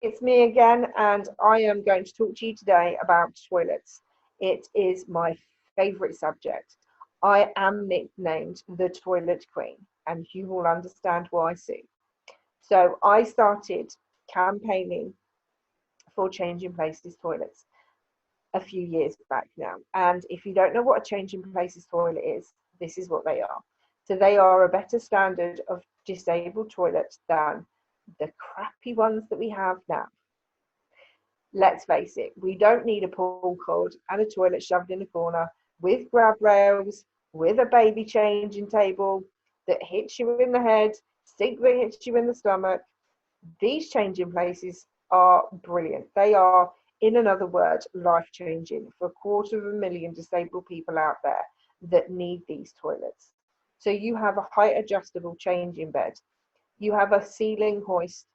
it's me again, and I am going to talk to you today about toilets. It is my favourite subject. I am nicknamed the Toilet Queen, and you will understand why soon. So, I started campaigning for changing places toilets a few years back now. And if you don't know what a changing places toilet is, this is what they are. So, they are a better standard of disabled toilets than the crappy ones that we have now. Let's face it, we don't need a pull cord and a toilet shoved in a corner with grab rails, with a baby changing table that hits you in the head, sink that hits you in the stomach. These changing places are brilliant. They are, in another word, life changing for 250,000 disabled people out there that need these toilets. So you have a height adjustable changing bed, you have a ceiling hoist,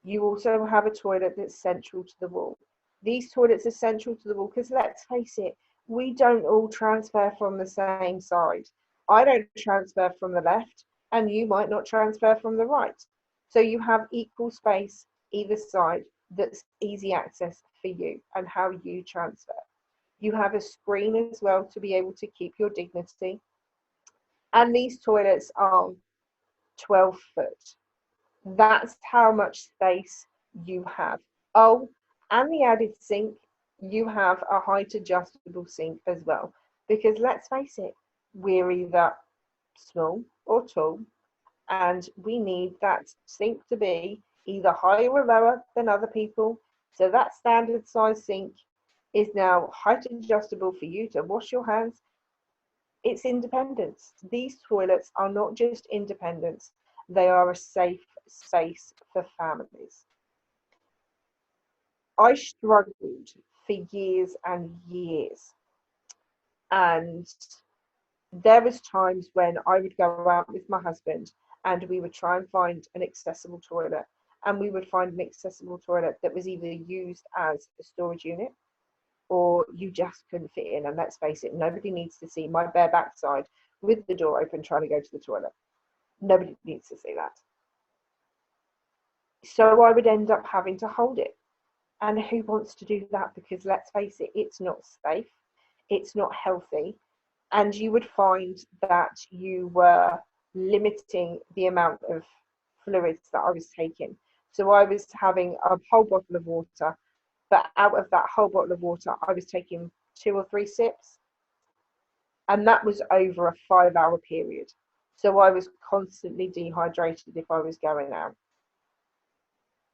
you also have a toilet that's central to the wall. These toilets are central to the wall because, let's face it, we don't all transfer from the same side. I don't transfer from the left, and you might not transfer from the right. So you have equal space either side that's easy access for you and how you transfer. You have a screen as well to be able to keep your dignity. And these toilets are 12 foot. That's how much space you have. Oh, and the added sink, you have a height adjustable sink as well. Because let's face it, we're either small or tall, and we need that sink to be either higher or lower than other people. So that standard size sink is now height adjustable for you to wash your hands. It's independence. These toilets are not just independence, they are a safe space for families. I struggled for years and years, and there was times when I would go out with my husband and we would try and find an accessible toilet, and we would find an accessible toilet that was either used as a storage unit or you just couldn't fit in. And let's face it, nobody needs to see my bare backside with the door open trying to go to the toilet. Nobody needs to see that. So I would end up having to hold it. And who wants to do that? Because let's face it, it's not safe, it's not healthy, and you would find that you were limiting the amount of fluids that I was taking. So I was having a whole bottle of water, but out of that whole bottle of water, I was taking 2 or 3 sips, and that was over a 5-hour period. So I was constantly dehydrated if I was going out.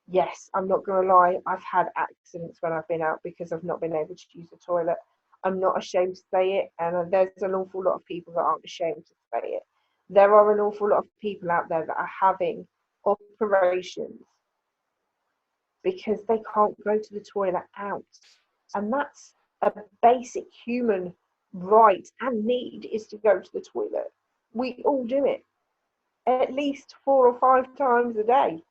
Yes, I'm not going to lie, I've had accidents when I've been out because I've not been able to use the toilet. I'm not ashamed to say it, and there's an awful lot of people that aren't ashamed to say it. There are an awful lot of people out there that are having operations because they can't go to the toilet out. And that's a basic human right and need, is to go to the toilet. We all do it at least 4 or 5 times a day.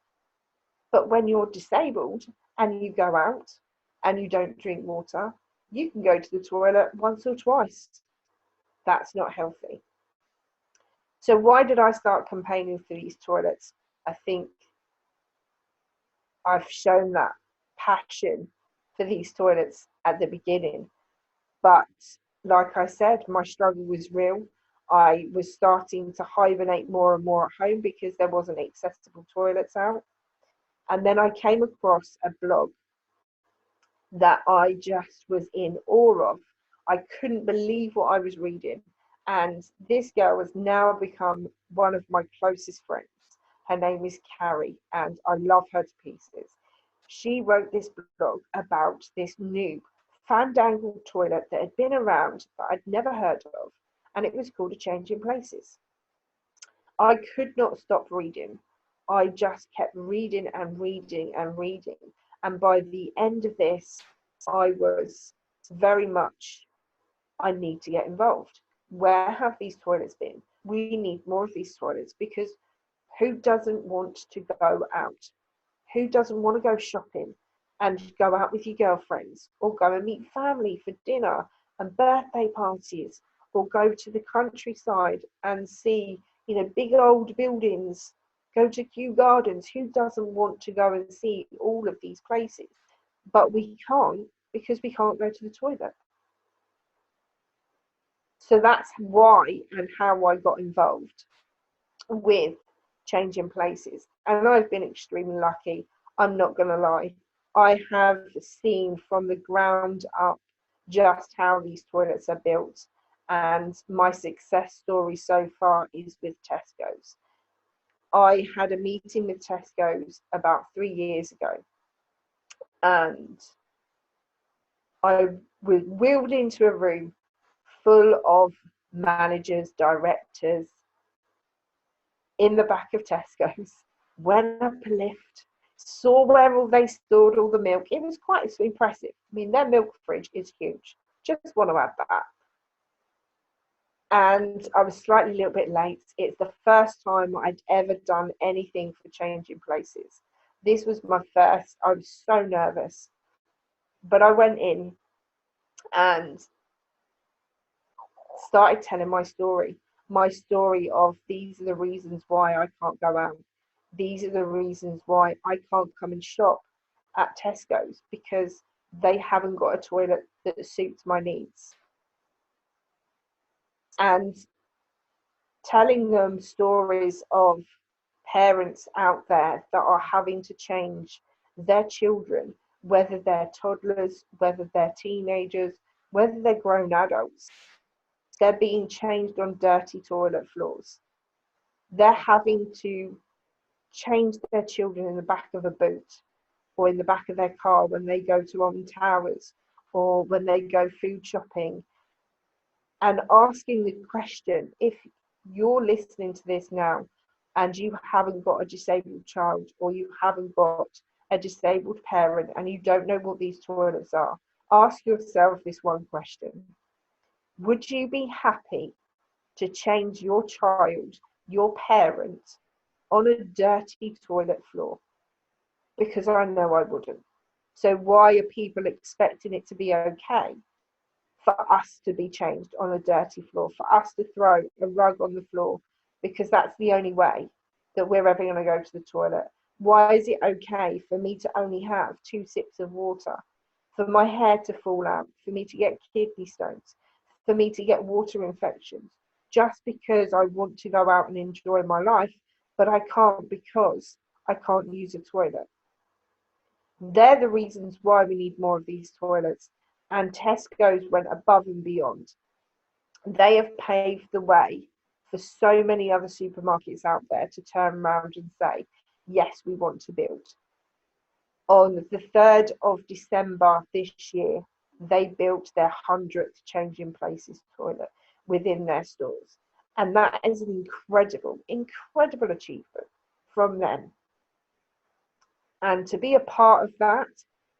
But when you're disabled and you go out and you don't drink water, you can go to the toilet once or twice. That's not healthy. So why did I start campaigning for these toilets? I think I've shown that passion for these toilets at the beginning. But like I said, my struggle was real. I was starting to hibernate more and more at home because there wasn't accessible toilets out. And then I came across a blog that I just was in awe of. I couldn't believe what I was reading. And this girl has now become one of my closest friends. Her name is Kerry, and I love her to pieces. She wrote this blog about this new fandangled toilet that had been around but I'd never heard of, and it was called A Change in Places. I could not stop reading. I just kept reading and reading and reading. And by the end of this, I was very much, I need to get involved. Where have these toilets been? We need more of these toilets, because who doesn't want to go out? Who doesn't want to go shopping and go out with your girlfriends, or go and meet family for dinner and birthday parties, or go to the countryside and see, big old buildings go to Kew Gardens. Who doesn't want to go and see all of these places? But we can't, because we can't go to the toilet. So that's why and how I got involved with changing places. And I've been extremely lucky. I'm not going to lie. I have seen from the ground up just how these toilets are built. And my success story so far is with Tesco's. I had a meeting with Tesco's about 3 years ago, and I was wheeled into a room full of managers, directors, in the back of Tesco's, went up a lift, saw where all they stored all the milk. It was quite impressive. I mean, their milk fridge is huge. Just want to add that. And I was slightly a little bit late. It's the first time I'd ever done anything for changing places. This was my first. I was so nervous. But I went in and started telling my story of these are the reasons why I can't go out. These are the reasons why I can't come and shop at Tesco's, because they haven't got a toilet that suits my needs. And telling them stories of parents out there that are having to change their children, whether they're toddlers, whether they're teenagers, whether they're grown adults. They're being changed on dirty toilet floors. They're having to change their children in the back of a boot or in the back of their car when they go to Alton Towers or when they go food shopping. And asking the question, if you're listening to this now and you haven't got a disabled child, or you haven't got a disabled parent and you don't know what these toilets are, ask yourself this one question. Would you be happy to change your child, your parent, on a dirty toilet floor? Because I know I wouldn't. So why are people expecting it to be okay for us to be changed on a dirty floor, for us to throw a rug on the floor, because that's the only way that we're ever going to go to the toilet? Why is it okay for me to only have 2 sips of water, for my hair to fall out, for me to get kidney stones, for me to get water infections, just because I want to go out and enjoy my life, but I can't because I can't use a toilet? They're the reasons why we need more of these toilets. And Tesco's went above and beyond. They have paved the way for so many other supermarkets out there to turn around and say, yes, we want to build. On the 3rd of December this year, they built their 100th Changing Places toilet within their stores. And that is an incredible, incredible achievement from them. And to be a part of that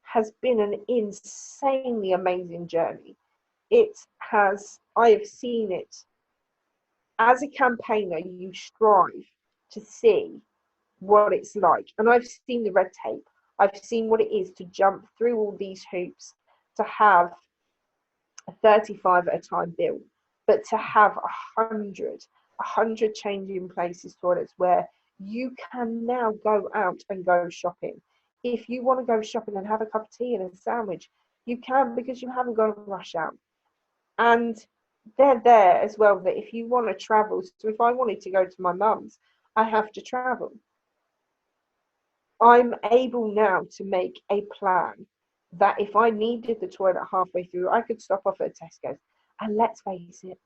has been an insanely amazing journey. I have seen it. As a campaigner, you strive to see what it's like. And I've seen the red tape. I've seen what it is to jump through all these hoops, to have a 35 at a time bill, but to have 100 Changing Places toilets where you can now go out and go shopping. If you want to go shopping and have a cup of tea and a sandwich, you can, because you haven't got to rush out. And they're there as well, that if you want to travel, so if I wanted to go to my mum's, I have to travel. I'm able now to make a plan that if I needed the toilet halfway through, I could stop off at Tesco's. And let's face it,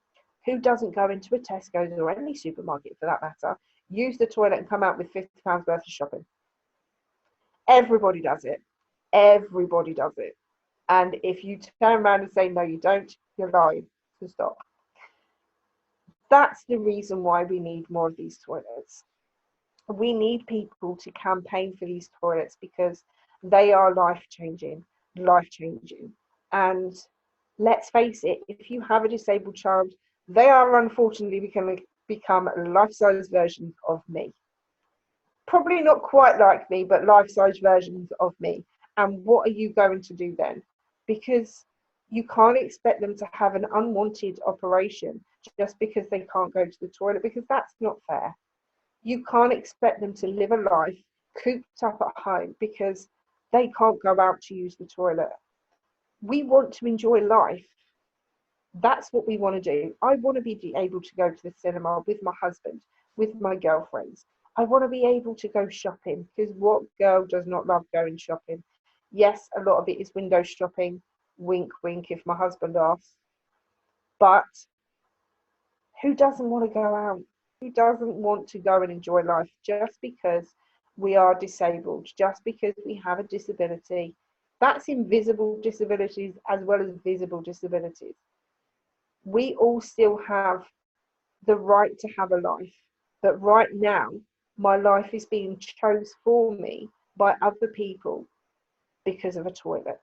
who doesn't go into a Tesco's or any supermarket for that matter, use the toilet and come out with £50 worth of shopping? Everybody does it. Everybody does it. And if you turn around and say, no, you don't, you're lying. So stop. That's the reason why we need more of these toilets. We need people to campaign for these toilets because they are life-changing. And let's face it, if you have a disabled child, they are unfortunately going to become life-size versions of me. Probably not quite like me, but life-size versions of me. And what are you going to do then? Because you can't expect them to have an unwanted operation just because they can't go to the toilet, because that's not fair. You can't expect them to live a life cooped up at home because they can't go out to use the toilet. We want to enjoy life. That's what we want to do. I want to be able to go to the cinema with my husband, with my girlfriends. I want to be able to go shopping because what girl does not love going shopping? Yes, a lot of it is window shopping. Wink, wink, if my husband asks. But who doesn't want to go out? Who doesn't want to go and enjoy life just because we are disabled, just because we have a disability? That's invisible disabilities as well as visible disabilities. We all still have the right to have a life. But right now, my life is being chose for me by other people because of a toilet.